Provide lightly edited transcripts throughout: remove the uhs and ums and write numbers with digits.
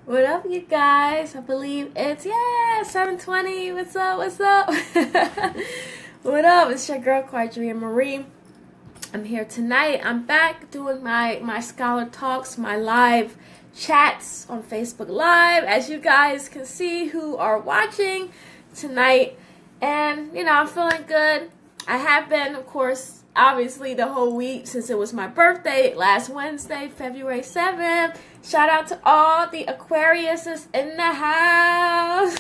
What up, you guys? I believe it's 7:20. What's up? What's up? What up? It's your girl Qadriyyah Marie. I'm here tonight. I'm back doing my Scholar Talks, my live chats on Facebook Live, as you guys can see who are watching tonight. And I'm feeling good. I have been, of course, obviously the whole week since it was my birthday last Wednesday, February 7th. Shout out to all the Aquariuses in the house.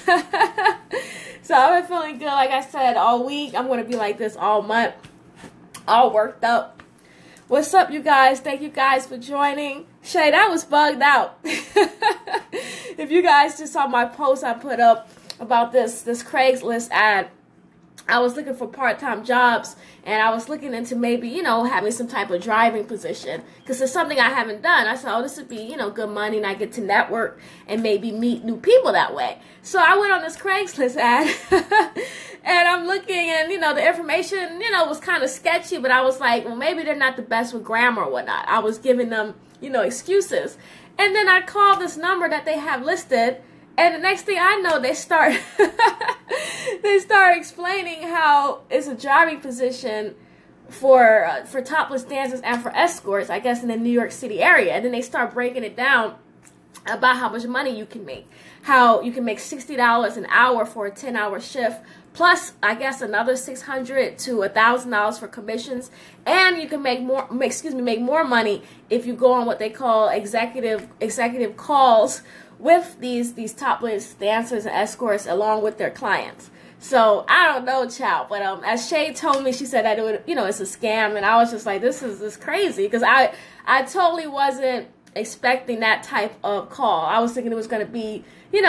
So I've been feeling good, like I said, all week. I'm going to be like this all month, all worked up. What's up, you guys? Thank you guys for joining. Shay, that was bugged out. If you guys just saw my post I put up about this Craigslist ad, I was looking for part-time jobs, and I was looking into maybe, having some type of driving position, because it's something I haven't done. I said, oh, this would be, good money, and I get to network and maybe meet new people that way. So I went on this Craigslist ad, and I'm looking, and, the information, was kind of sketchy, but I was like, well, maybe they're not the best with grammar or whatnot. I was giving them, excuses. And then I called this number that they have listed, and the next thing I know, they start explaining how it's a driving position for topless dancers and for escorts, I guess, in the New York City area. And then they start breaking it down about how much money you can make. How you can make $60 an hour for a 10-hour shift, plus, I guess, another $600 to $1,000 for commissions. And you can make more money if you go on what they call executive calls with these topless dancers and escorts along with their clients. So I don't know, child, but as Shay told me, she said that it would, it's a scam, and I was just like, this is crazy, because I totally wasn't expecting that type of call. I was thinking it was going to be,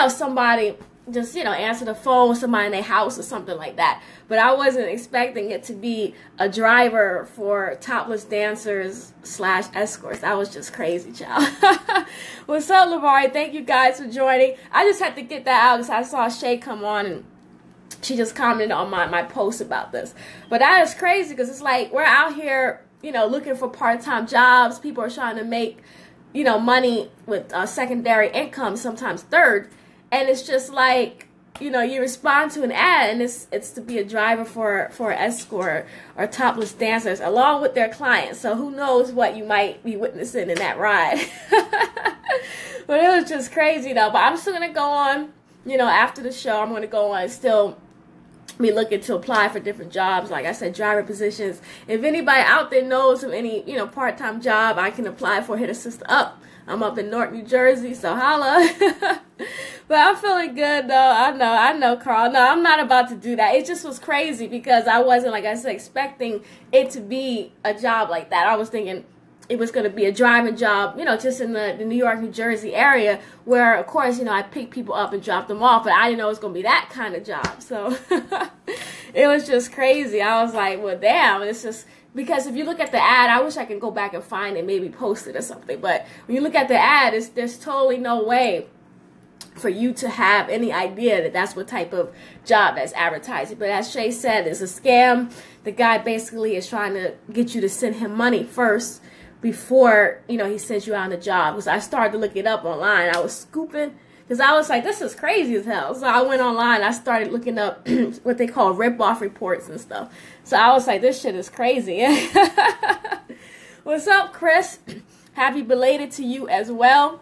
somebody just, answer the phone with somebody in their house or something like that. But I wasn't expecting it to be a driver for topless dancers / escorts. That was just crazy, child. What's up, Lavari? Thank you guys for joining. I just had to get that out because I saw Shay come on and she just commented on my post about this. But that is crazy, because it's like we're out here, looking for part-time jobs. People are trying to make, money with secondary income, sometimes third. And it's just like, you respond to an ad, and it's to be a driver for an escort or topless dancers along with their clients. So who knows what you might be witnessing in that ride. But it was just crazy, though. But I'm still going to go on, after the show. I'm going to go on and still be looking to apply for different jobs. Like I said, driver positions. If anybody out there knows of any, part-time job I can apply for, hit a sister up. I'm up in North New Jersey, so holla. But I'm feeling good, though. I know, Carl. No, I'm not about to do that. It just was crazy because I wasn't, like I said, expecting it to be a job like that. I was thinking it was going to be a driving job, just in the New York, New Jersey area, where, of course, I pick people up and drop them off, but I didn't know it was going to be that kind of job. So it was just crazy. I was like, well, damn, it's just... Because if you look at the ad, I wish I could go back and find it, maybe post it or something. But when you look at the ad, there's totally no way for you to have any idea that that's what type of job that's advertising. But as Shay said, it's a scam. The guy basically is trying to get you to send him money first before, he sends you out on the job. Because I started to look it up online. I was scooping. Because I was like, this is crazy as hell. So I went online. I started looking up what they call rip-off reports and stuff. So I was like, this shit is crazy. What's up, Chris? Happy belated to you as well.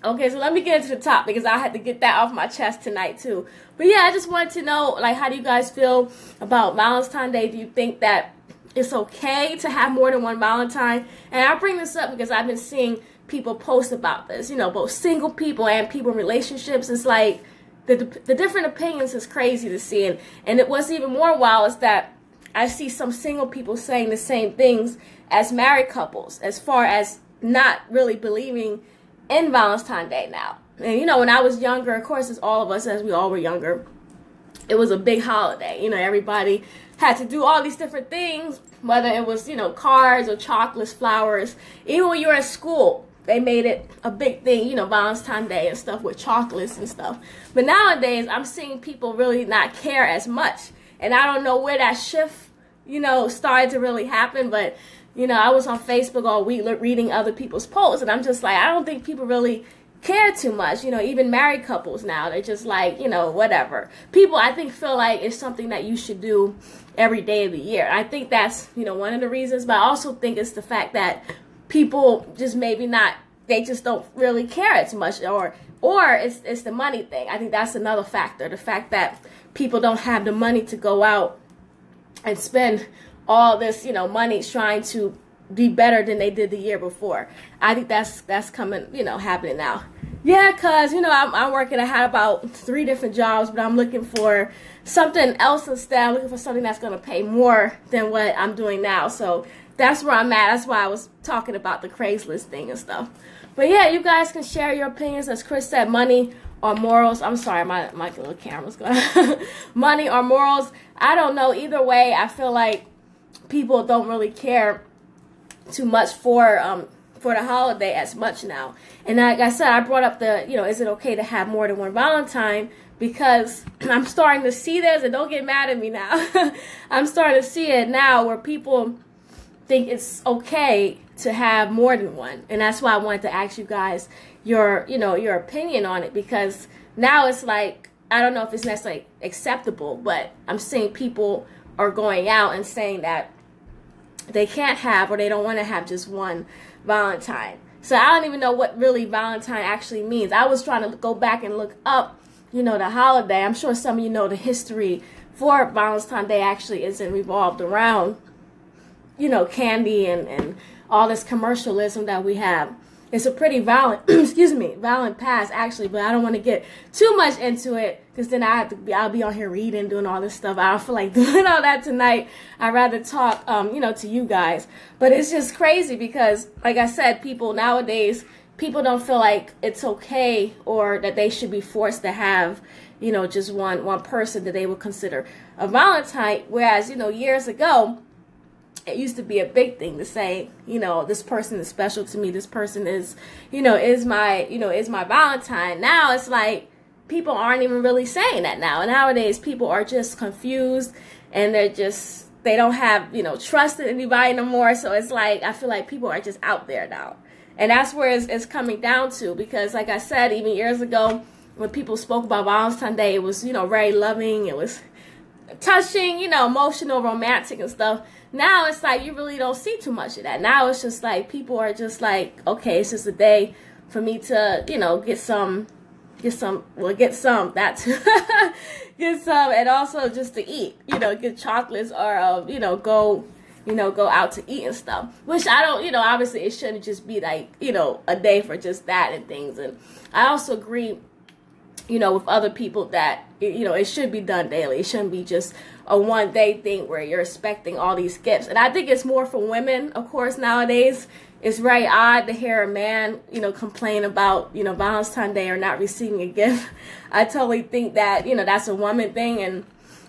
Okay, so let me get into the top, because I had to get that off my chest tonight, too. But yeah, I just wanted to know, like, how do you guys feel about Valentine's Day? Do you think that it's okay to have more than one Valentine? And I bring this up because I've been seeing people post about this, both single people and people in relationships. It's like the different opinions is crazy to see. And it was even more wild is that I see some single people saying the same things as married couples, as far as not really believing in Valentine's Day now. And, when I was younger, of course, as all of us, as we all were younger, it was a big holiday. Everybody had to do all these different things, whether it was, cards or chocolates, flowers. Even when you were at school, they made it a big thing, Valentine's Day and stuff with chocolates and stuff. But nowadays, I'm seeing people really not care as much. And I don't know where that shift, started to really happen. But, I was on Facebook all week reading other people's posts. And I'm just like, I don't think people really care too much. You know, even married couples now, they're just like, you know, whatever. People, I think, feel like it's something that you should do every day of the year. I think that's, you know, one of the reasons, but I also think it's the fact that people just maybe not, they just don't really care as much, or it's the money thing. I think that's another factor, the fact that people don't have the money to go out and spend all this, you know, money trying to be better than they did the year before. I think that's coming, you know, happening now. Yeah, because, you know, I'm working, I had about 3 different jobs, but I'm looking for something else instead. I'm looking for something that's going to pay more than what I'm doing now. So that's where I'm at. That's why I was talking about the Craigslist thing and stuff. But yeah, you guys can share your opinions. As Chris said, money or morals. I'm sorry, my little camera's going. Money or morals. I don't know. Either way, I feel like people don't really care too much for the holiday as much now. And like I said, I brought up the, you know, is it okay to have more than one Valentine? Because I'm starting to see this, and don't get mad at me now. I'm starting to see it now where people think it's okay to have more than one. And that's why I wanted to ask you guys your opinion on it, because now it's like, I don't know if it's necessarily acceptable, but I'm seeing people are going out and saying that they can't have, or they don't want to have just one Valentine. So I don't even know what really Valentine actually means. I was trying to go back and look up, you know, the holiday. I'm sure some of you know the history for Valentine's Day actually isn't revolved around, you know, candy and all this commercialism that we have. It's a pretty violent, violent past actually, but I don't want to get too much into it, because then I'll be on here reading, doing all this stuff. I don't feel like doing all that tonight. I'd rather talk, you know, to you guys. But it's just crazy because, like I said, people nowadays, people don't feel like it's okay, or that they should be forced to have, you know, just one person that they would consider a Valentine. Whereas, you know, years ago, it used to be a big thing to say, you know, this person is special to me. This person is, is my Valentine. Now it's like people aren't even really saying that now. And nowadays people are just confused, and they don't have, trust in anybody no more. So it's like, I feel like people are just out there now. And that's where it's coming down to, because like I said, even years ago, when people spoke about Valentine's Day, it was, very loving. It was touching, emotional, romantic and stuff. Now it's like you really don't see too much of that. Now it's just like people are just like, okay, it's just a day for me to, get some, get some, and also just to eat, get chocolates or, go out to eat and stuff. Which I don't, obviously it shouldn't just be like, a day for just that and things. And I also agree, with other people that, it should be done daily. It shouldn't be just a one-day thing where you're expecting all these gifts. And I think it's more for women, of course, nowadays. It's very odd to hear a man, complain about, Valentine's Day or not receiving a gift. I totally think that, that's a woman thing. And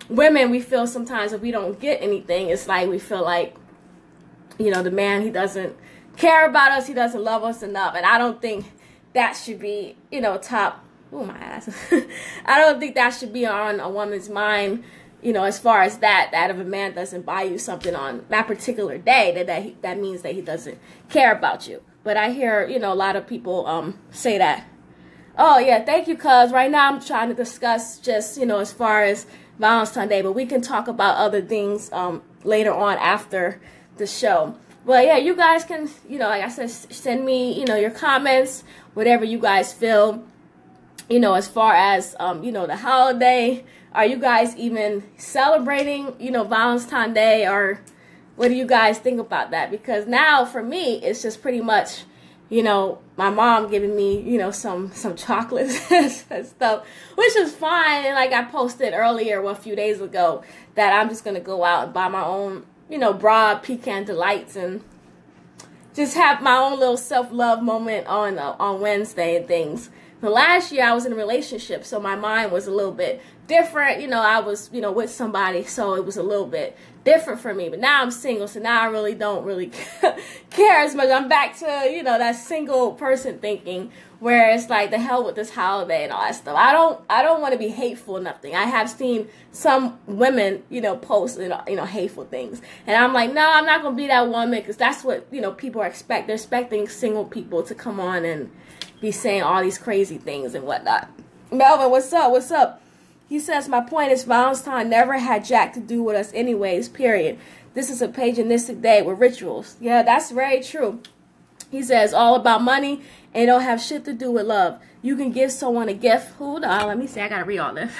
women, we feel sometimes if we don't get anything, it's like we feel like, the man, he doesn't care about us. He doesn't love us enough. And I don't think that should be, top. Oh, my ass. I don't think that should be on a woman's mind, as far as that if a man doesn't buy you something on that particular day, that means that he doesn't care about you. But I hear, a lot of people say that. Oh, yeah, thank you, cuz right now I'm trying to discuss just, as far as Valentine's Day, but we can talk about other things later on after the show. But yeah, you guys can, like I said, send me, your comments, whatever you guys feel. As far as, the holiday, are you guys even celebrating, Valentine's Day, or what do you guys think about that? Because now for me, it's just pretty much, my mom giving me, some chocolates and stuff, which is fine. And like I posted earlier, a few days ago, that I'm just going to go out and buy my own, broad pecan delights and just have my own little self-love moment on Wednesday and things. The last year I was in a relationship, so my mind was a little bit different. I was, with somebody, so it was a little bit different for me. But now I'm single, so now I really don't care as much. I'm back to, that single person thinking, where it's like, the hell with this holiday and all that stuff. I don't want to be hateful or nothing. I have seen some women, post, hateful things. And I'm like, no, I'm not going to be that woman, because that's what, people expect. They're expecting single people to come on and, be saying all these crazy things and whatnot. Melvin, what's up? What's up? He says, my point is Valentine never had jack to do with us anyways, period. This is a paganistic day with rituals. Yeah, that's very true. He says, all about money and don't have shit to do with love. You can give someone a gift. Hold on, let me see. I got to read all this.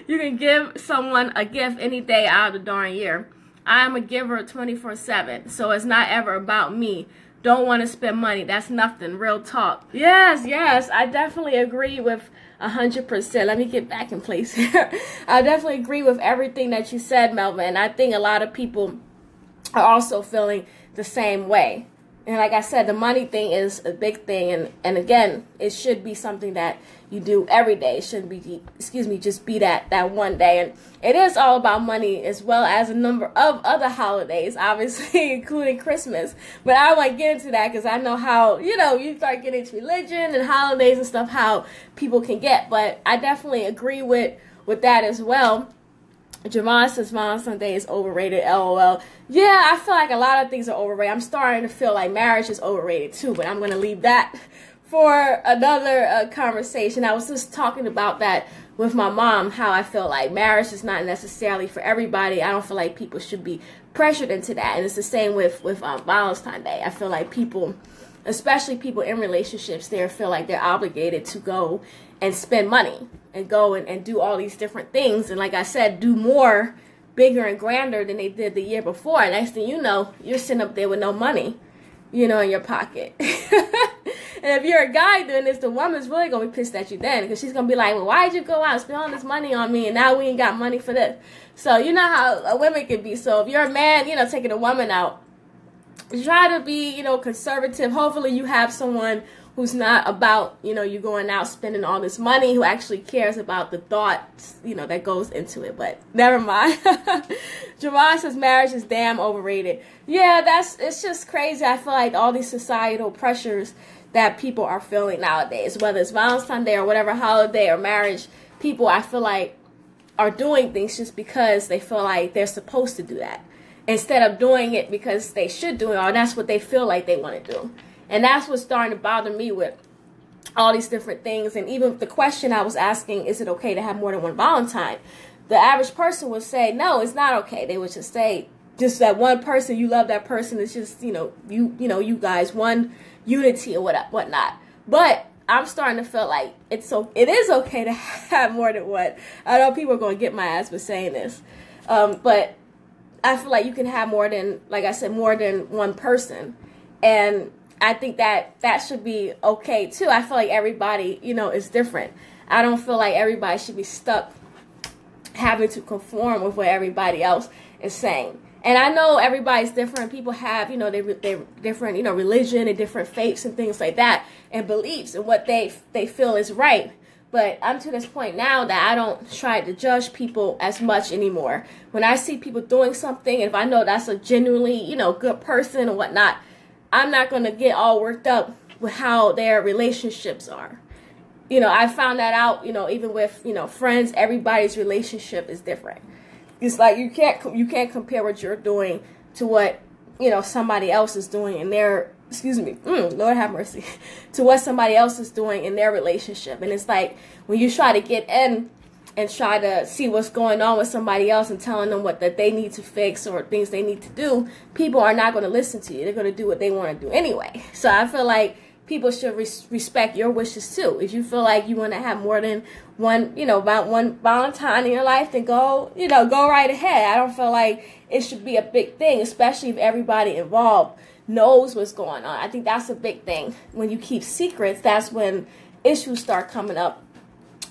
You can give someone a gift any day out of the darn year. I am a giver 24/7, so it's not ever about me. Don't want to spend money. That's nothing. Real talk. Yes, yes. I definitely agree with 100%. Let me get back in place here. I definitely agree with everything that you said, Melvin. I think a lot of people are also feeling the same way. And like I said, the money thing is a big thing. And again, it should be something that you do every day. It shouldn't be, just be that one day. And it is all about money as well as a number of other holidays, obviously, including Christmas. But I don't want to get into that because I know how, you start getting into religion and holidays and stuff, how people can get. But I definitely agree with that as well. Javon says Valentine's Day is overrated, LOL. Yeah, I feel like a lot of things are overrated. I'm starting to feel like marriage is overrated too, but I'm going to leave that for another conversation. I was just talking about that with my mom, how I feel like marriage is not necessarily for everybody. I don't feel like people should be pressured into that. And it's the same with Valentine's Day. I feel like people, especially people in relationships, they feel like they're obligated to go and spend money and go and do all these different things. And like I said, do more, bigger and grander than they did the year before. And next thing you know, you're sitting up there with no money, in your pocket. And if you're a guy doing this, the woman's really going to be pissed at you then, because she's going to be like, well, why did you go out and spend all this money on me and now we ain't got money for this? So you know how women can be. So if you're a man, taking a woman out, try to be, conservative. Hopefully you have someone who's not about, you going out spending all this money, who actually cares about the thoughts, that goes into it. But never mind. Javon says marriage is damn overrated. Yeah, it's just crazy. I feel like all these societal pressures that people are feeling nowadays, whether it's Valentine's Day or whatever holiday or marriage, people, I feel like, are doing things just because they feel like they're supposed to do that, instead of doing it because they should do it, or that's what they feel like they want to do. And that's what's starting to bother me with all these different things. And even the question I was asking, is it okay to have more than one Valentine? The average person would say, no, it's not okay. They would just say, just that one person, you love that person. It's just, you guys, one unity or whatnot. But I'm starting to feel like it is okay to have more than one. I know people are going to get my ass for saying this. But I feel like you can have more than, like I said, more than one person. And I think that should be okay too. I feel like everybody, is different. I don't feel like everybody should be stuck having to conform with what everybody else is saying. And I know everybody's different. People have, they're different, religion and different faiths and things like that, and beliefs and what they feel is right. But I'm to this point now that I don't try to judge people as much anymore. When I see people doing something, and if I know that's a genuinely, good person or whatnot, I'm not going to get all worked up with how their relationships are. I found that out, even with, friends, everybody's relationship is different. It's like you can't compare what you're doing to what, somebody else is doing in their, Lord have mercy, to what somebody else is doing in their relationship. And it's like when you try to get in and try to see what's going on with somebody else and telling them that they need to fix or things they need to do, people are not going to listen to you. They're going to do what they want to do anyway. So I feel like people should respect your wishes too. If you feel like you want to have more than one, about one Valentine in your life, then go right ahead. I don't feel like it should be a big thing, especially if everybody involved knows what's going on. I think that's a big thing. When you keep secrets, that's when issues start coming up.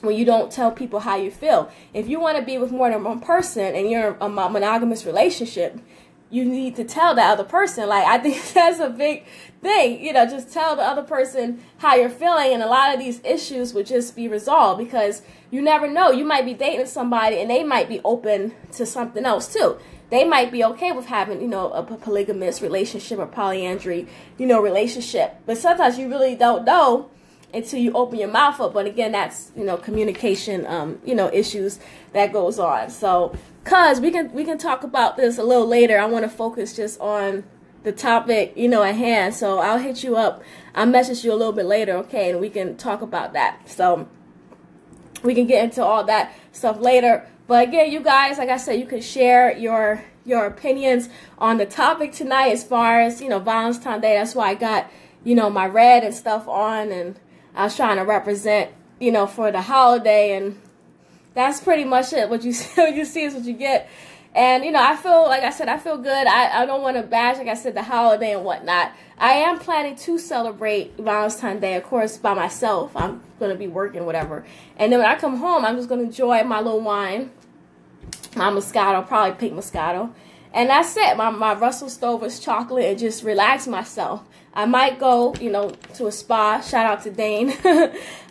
When you don't tell people how you feel. If you want to be with more than one person and you're in a monogamous relationship, you need to tell the other person. Like, I think that's a big thing. Just tell the other person how you're feeling, and a lot of these issues would just be resolved, because you never know. You might be dating somebody and they might be open to something else too. They might be okay with having, a polygamous relationship or polyandry, relationship. But sometimes you really don't know until you open your mouth up. But again, that's, communication, issues that goes on. So, cause we can talk about this a little later. I want to focus just on the topic, you know, at hand. So I'll hit you up. I'll message you a little bit later, okay, and we can talk about that. So we can get into all that stuff later. But again, you guys, like I said, you can share your opinions on the topic tonight as far as, you know, Valentine's Day. That's why I got, you know, my red and stuff on, and I was trying to represent, you know, for the holiday, and that's pretty much it. What you see is what you get. And, you know, I feel, like I said, I feel good. I don't want to bash, like I said, the holiday and whatnot. I am planning to celebrate Valentine's Day, of course, by myself. I'm going to be working, whatever. And then when I come home, I'm just going to enjoy my little wine, my Moscato, probably pink Moscato. And that's it. My Russell Stover's chocolate, and just relax myself. I might go, you know, to a spa. Shout out to Dane.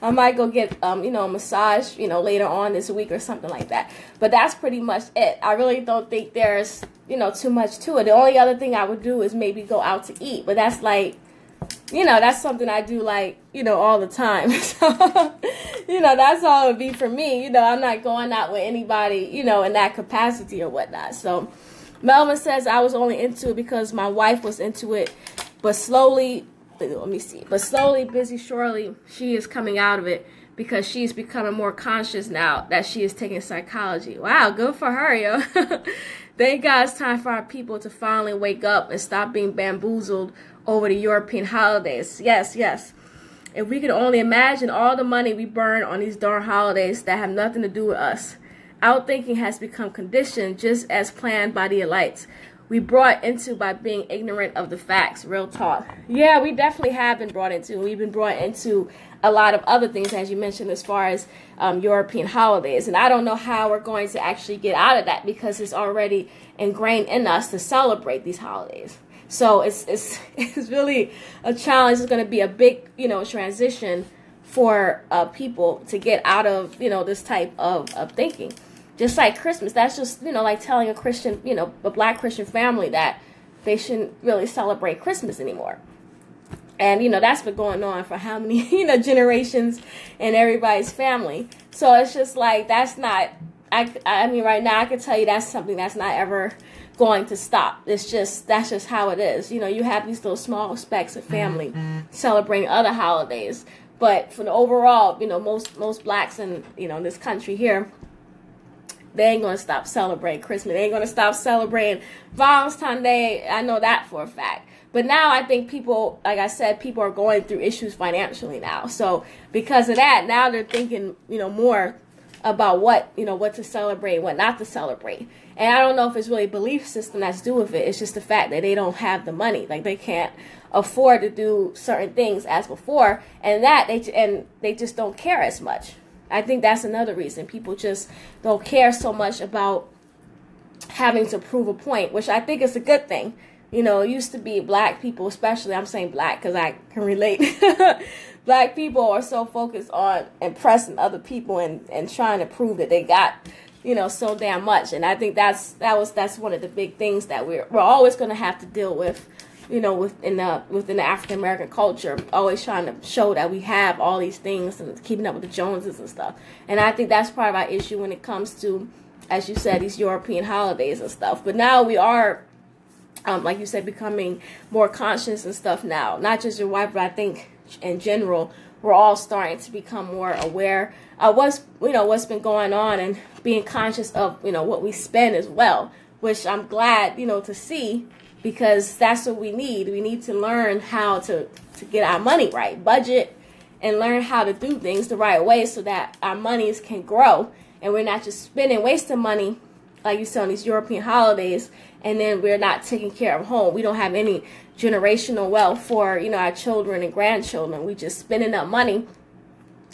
I might go get, you know, a massage, you know, later on this week or something like that. But that's pretty much it. I really don't think there's, you know, too much to it. The only other thing I would do is maybe go out to eat. But that's like, you know, that's something I do, like, you know, all the time. So, you know, that's all it would be for me. You know, I'm not going out with anybody, you know, in that capacity or whatnot. So Melvin says, I was only into it because my wife was into it. But slowly, busy, surely, she is coming out of it because she's becoming more conscious now that she is taking psychology. Wow, good for her, yo. Thank God it's time for our people to finally wake up and stop being bamboozled over the European holidays. Yes, yes. If we could only imagine all the money we burn on these darn holidays that have nothing to do with us. Outthinking has become conditioned just as planned by the elites. We brought into by being ignorant of the facts. Real talk. Yeah, we definitely have been brought into. We've been brought into a lot of other things, as you mentioned, as far as European holidays. And I don't know how we're going to actually get out of that because it's already ingrained in us to celebrate these holidays. So it's really a challenge. It's going to be a big, you know, transition for people to get out of, you know, this type of thinking. Just like Christmas, that's just, you know, like telling a Christian, you know, a black Christian family that they shouldn't really celebrate Christmas anymore. And, you know, that's been going on for how many, you know, generations in everybody's family. So it's just like, that's not, I mean, right now I can tell you that's something that's not ever going to stop. It's just, that's just how it is. You know, you have these little small specks of family celebrating other holidays. But for the overall, you know, most blacks in, you know, in this country here, they ain't going to stop celebrating Christmas. They ain't going to stop celebrating Valentine's Day. I know that for a fact. But now I think people, like I said, people are going through issues financially now. So because of that, now they're thinking, you know, more about what, you know, what to celebrate, what not to celebrate. And I don't know if it's really a belief system that's due with it. It's just the fact that they don't have the money. Like they can't afford to do certain things as before. And that they just don't care as much. I think that's another reason. People just don't care so much about having to prove a point, which I think is a good thing. You know, it used to be black people, especially, I'm saying black because I can relate. Black people are so focused on impressing other people and trying to prove that they got, you know, so damn much. And I think that's one of the big things that we're always going to have to deal with. You know, within the African American culture, always trying to show that we have all these things and keeping up with the Joneses and stuff. And I think that's part of our issue when it comes to, as you said, these European holidays and stuff. But now we are, like you said, becoming more conscious and stuff now. Not just your wife, but I think in general, we're all starting to become more aware of what's been going on and being conscious of, you know, what we spend as well, which I'm glad, you know, to see. Because that's what we need. We need to learn how to get our money right, budget, and learn how to do things the right way so that our monies can grow. And we're not just wasting money, like you said, on these European holidays, and then we're not taking care of home. We don't have any generational wealth for, you know, our children and grandchildren. We just spending up money.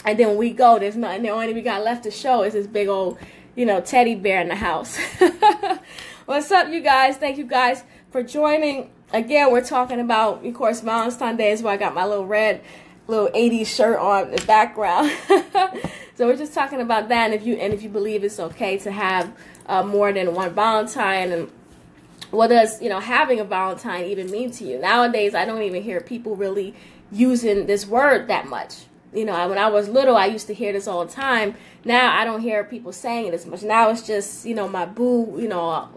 And then when we go, there's nothing. The only thing we got left to show is this big old, you know, teddy bear in the house. What's up, you guys? Thank you guys for joining. Again, we're talking about, of course, Valentine's Day is where I got my little red, little 80s shirt on in the background. So we're just talking about that, and if you believe it's okay to have more than one Valentine, and what does, you know, having a Valentine even mean to you? Nowadays, I don't even hear people really using this word that much. You know, when I was little, I used to hear this all the time. Now I don't hear people saying it as much. Now it's just, you know, my boo, you know,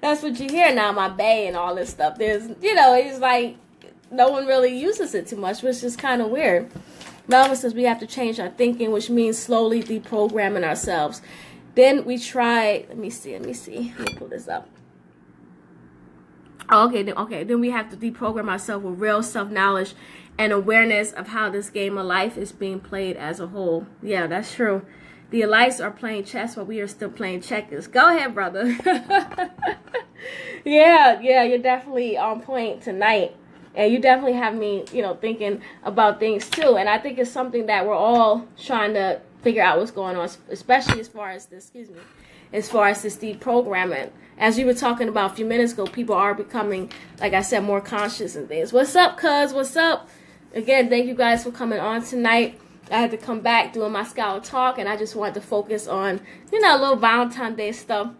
that's what you hear now, my bae and all this stuff. There's, you know, it's like no one really uses it too much, which is kind of weird. Melvin says we have to change our thinking, which means slowly deprogramming ourselves. Then we try, let me see. Let me pull this up. Okay, then we have to deprogram ourselves with real self-knowledge and awareness of how this game of life is being played as a whole. Yeah, that's true. The elites are playing chess while we are still playing checkers. Go ahead, brother. yeah, you're definitely on point tonight. And you definitely have me, you know, thinking about things too. And I think it's something that we're all trying to figure out what's going on, especially as far as this, as far as this deprogramming. As you were talking about a few minutes ago, people are becoming, like I said, more conscious and things. What's up, cuz? What's up? Again, thank you guys for coming on tonight. I had to come back doing my Scholar Talk, and I just wanted to focus on, you know, a little Valentine Day stuff.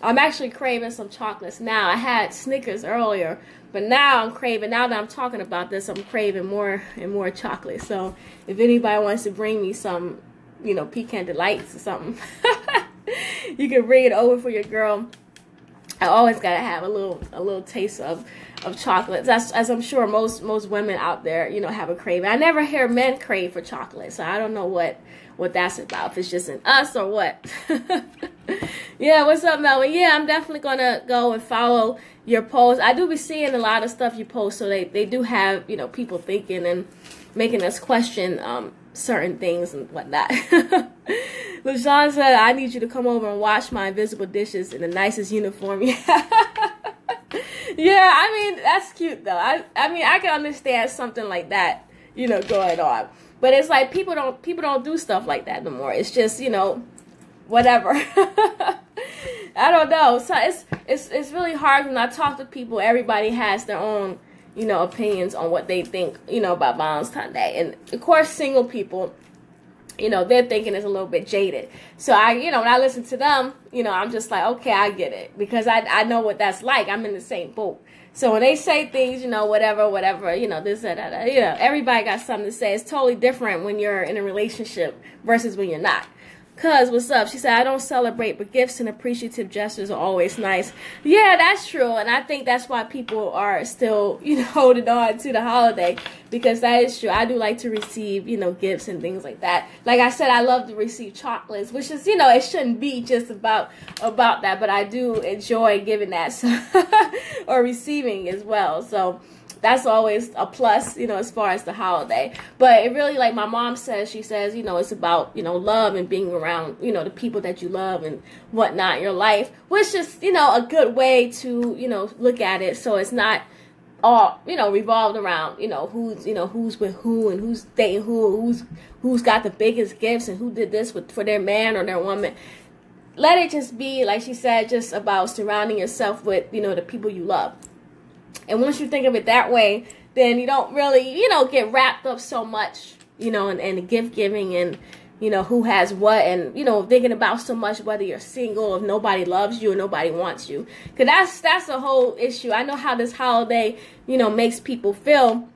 I'm actually craving some chocolates now. I had Snickers earlier, but now I'm craving, now that I'm talking about this, I'm craving more and more chocolate. So if anybody wants to bring me some, you know, pecan delights or something, you can bring it over for your girl. I always gotta have a little taste of chocolates, as I'm sure most women out there, you know, have a craving. I never hear men crave for chocolate, so I don't know what that's about, if it's just in us or what. Yeah, what's up, Melvin? Yeah, I'm definitely gonna go and follow your posts. I do be seeing a lot of stuff you post, so they do have, you know, people thinking and making us question certain things and whatnot. LaShawn said, I need you to come over and wash my invisible dishes in the nicest uniform. Yeah, I mean, that's cute, though. I mean, I can understand something like that, you know, going on. But it's like people don't do stuff like that no more. It's just, you know, whatever. I don't know. So it's really hard when I talk to people. Everybody has their own, you know, opinions on what they think, you know, about Valentine's Day. And, of course, single people, you know, their thinking is a little bit jaded. So, you know, when I listen to them, you know, I'm just like, okay, I get it. Because I know what that's like. I'm in the same boat. So when they say things, you know, whatever, you know, this, that, you know, everybody got something to say. It's totally different when you're in a relationship versus when you're not. Cuz, what's up? She said, I don't celebrate, but gifts and appreciative gestures are always nice. Yeah, that's true. And I think that's why people are still, you know, holding on to the holiday. Because that is true. I do like to receive, you know, gifts and things like that. Like I said, I love to receive chocolates, which is, you know, it shouldn't be just about that. But I do enjoy giving that or receiving as well. So that's always a plus, you know, as far as the holiday. But it really, like my mom says, she says, you know, it's about, you know, love and being around, you know, the people that you love and whatnot in your life, which is, you know, a good way to, you know, look at it. So it's not all, you know, revolved around, you know, who's with who and who's dating who's got the biggest gifts and who did this for their man or their woman. Let it just be, like she said, just about surrounding yourself with, you know, the people you love. And once you think of it that way, then you don't really, you know, get wrapped up so much, you know, in the gift giving and, you know, who has what and, you know, thinking about so much whether you're single, if nobody loves you or nobody wants you. Because that's a whole issue. I know how this holiday, you know, makes people feel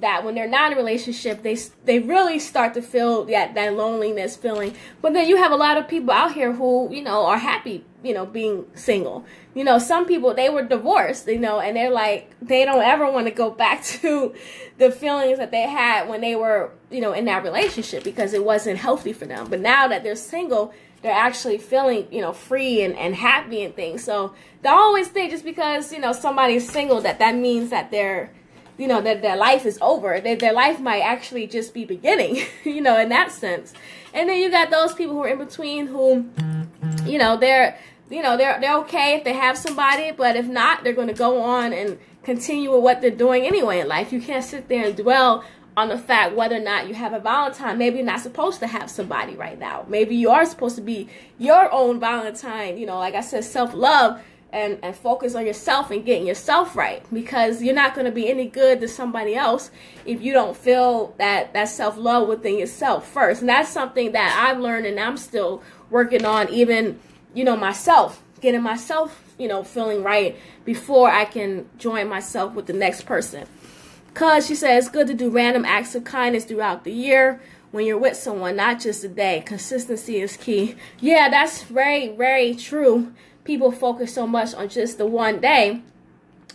that when they're not in a relationship, they really start to feel that loneliness feeling. But then you have a lot of people out here who, you know, are happy, you know, being single. You know, some people, they were divorced, you know, and they're like, they don't ever want to go back to the feelings that they had when they were, you know, in that relationship because it wasn't healthy for them. But now that they're single, they're actually feeling, you know, free and happy and things. So they always think just because, you know, somebody's single that means that they're, you know, that their life is over. Their life might actually just be beginning, you know, in that sense. And then you got those people who are in between who, you know, they're okay if they have somebody, but if not, they're going to go on and continue with what they're doing anyway in life. You can't sit there and dwell on the fact whether or not you have a Valentine. Maybe you're not supposed to have somebody right now. Maybe you are supposed to be your own Valentine, you know, like I said, self-love. And focus on yourself and getting yourself right, because you're not going to be any good to somebody else if you don't feel that self-love within yourself first. And that's something that I've learned and I'm still working on, even, you know, myself, getting myself, you know, feeling right before I can join myself with the next person. Cause she said it's good to do random acts of kindness throughout the year when you're with someone, not just a day. Consistency is key. Yeah, that's very, very true. People focus so much on just the one day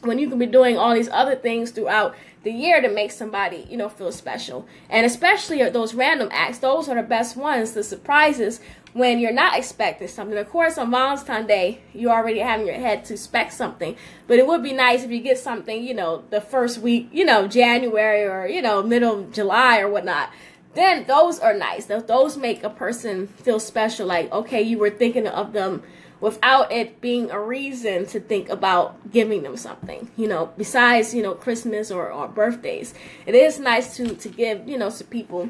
when you can be doing all these other things throughout the year to make somebody, you know, feel special. And especially those random acts, those are the best ones, the surprises, when you're not expecting something. Of course, on Valentine's Day, you already have in your head to expect something. But it would be nice if you get something, you know, the first week, you know, January or, you know, middle of July or whatnot. Then those are nice. Those make a person feel special. Like, okay, you were thinking of them without it being a reason to think about giving them something, you know, besides, you know, Christmas or birthdays. It is nice to give, you know, to people.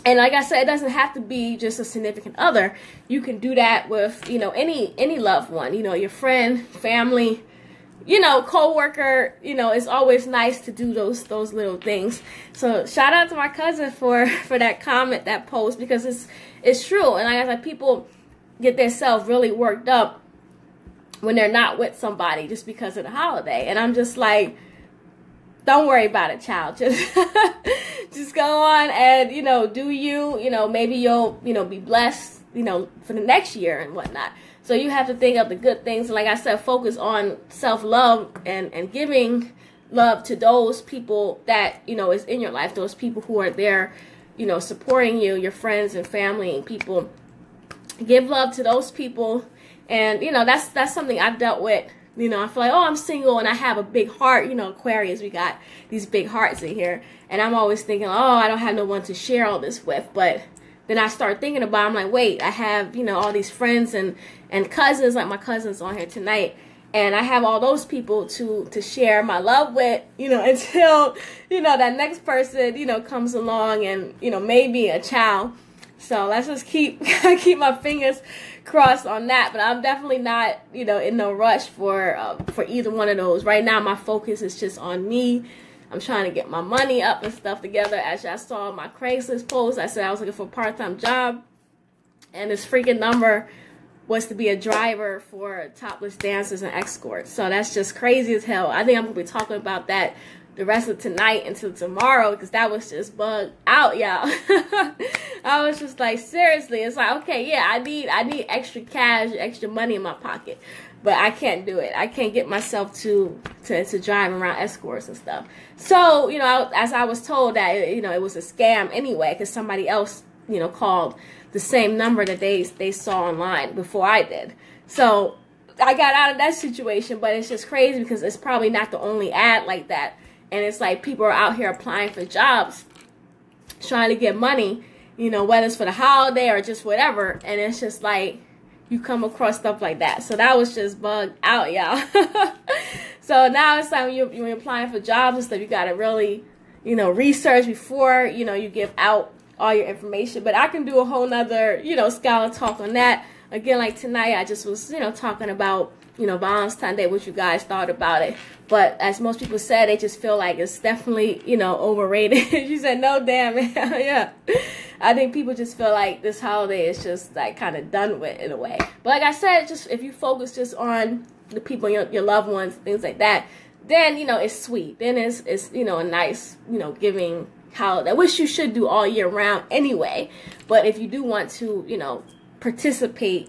And like I said, it doesn't have to be just a significant other. You can do that with, you know, any loved one, you know, your friend, family, you know, co-worker. You know, it's always nice to do those little things. So shout out to my cousin for that comment, that post, because it's true. And like I said, people get themselves really worked up when they're not with somebody just because of the holiday. And I'm just like, don't worry about it, child. Just go on and, you know, do you. You know, maybe you'll, you know, be blessed, you know, for the next year and whatnot. So you have to think of the good things. And like I said, focus on self-love and giving love to those people that, you know, is in your life. Those people who are there, you know, supporting you, your friends and family and people. Give love to those people. And, you know, that's something I've dealt with. You know, I feel like, oh, I'm single and I have a big heart. You know, Aquarius, we got these big hearts in here. And I'm always thinking, oh, I don't have no one to share all this with. But then I start thinking about it. I'm like, wait, I have, you know, all these friends and cousins, like my cousins on here tonight. And I have all those people to share my love with, you know, until, you know, that next person, you know, comes along and, you know, maybe a child. So let's just keep my fingers crossed on that. But I'm definitely not, you know, in no rush for either one of those. Right now, my focus is just on me. I'm trying to get my money up and stuff together. As y'all saw my Craigslist post, I said I was looking for a part-time job. And this freaking number was to be a driver for topless dancers and escorts. So that's just crazy as hell. I think I'm going to be talking about that the rest of tonight until tomorrow, because that was just bugged out, y'all. I was just like, seriously, it's like, okay, yeah, I need extra cash, extra money in my pocket, but I can't do it. I can't get myself to drive around escorts and stuff. So, you know, as I was told that, you know, it was a scam anyway, because somebody else, you know, called the same number that they saw online before I did. So I got out of that situation, but it's just crazy because it's probably not the only ad like that. And it's like people are out here applying for jobs, trying to get money, you know, whether it's for the holiday or just whatever. And it's just like you come across stuff like that. So that was just bugged out, y'all. So now it's like when you're applying for jobs and stuff, you got to really, you know, research before, you know, you give out all your information. But I can do a whole nother, you know, scholar talk on that. Again, like tonight, I just was, you know, talking about, you know, Valentine's Day, what you guys thought about it. But as most people said, they just feel like it's definitely, you know, overrated. She said, no, damn it. Yeah. I think people just feel like this holiday is just like kind of done with in a way. But like I said, just if you focus just on the people, your loved ones, things like that, then, you know, it's sweet. Then it's, you know, a nice, you know, giving holiday, which you should do all year round anyway. But if you do want to, you know, participate,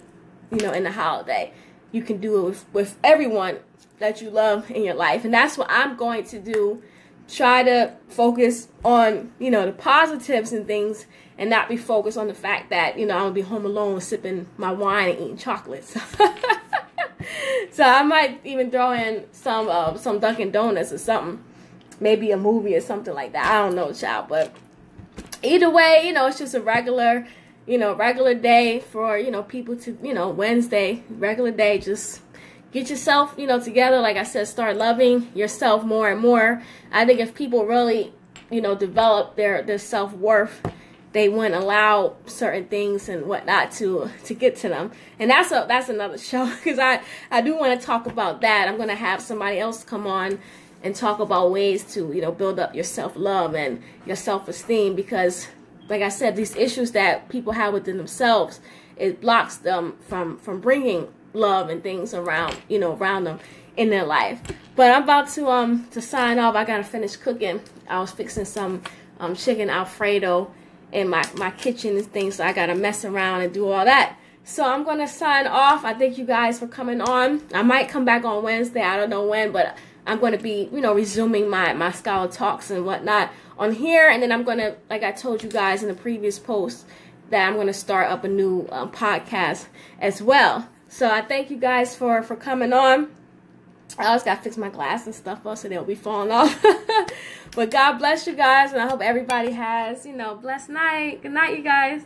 you know, in the holiday, you can do it with everyone that you love in your life. And that's what I'm going to do. Try to focus on, you know, the positives and things, and not be focused on the fact that, you know, I'm going to be home alone sipping my wine and eating chocolates. So I might even throw in some Dunkin' Donuts or something. Maybe a movie or something like that. I don't know, child. But either way, you know, it's just a regular, you know, regular day for, you know, people to, you know, Wednesday, regular day. Just get yourself, you know, together. Like I said, start loving yourself more and more. I think if people really, you know, develop their self-worth, they wouldn't allow certain things and whatnot to get to them. And that's another show, because I do want to talk about that. I'm going to have somebody else come on and talk about ways to, you know, build up your self-love and your self-esteem, because like I said, these issues that people have within themselves, it blocks them from bringing love and things around, you know, around them. in their life. But I'm about to sign off. I gotta finish cooking. I was fixing some chicken Alfredo in my kitchen and things, so I gotta mess around and do all that. So I'm gonna sign off. I thank you guys for coming on. I might come back on Wednesday. I don't know when, but I'm going to be, resuming my Scholar Talks and whatnot on here. And then I'm going to, like I told you guys in the previous post, that I'm going to start up a new podcast as well. So I thank you guys for coming on. I always got to fix my glass and stuff up so they'll be falling off. But God bless you guys, and I hope everybody has, blessed night. Good night, you guys.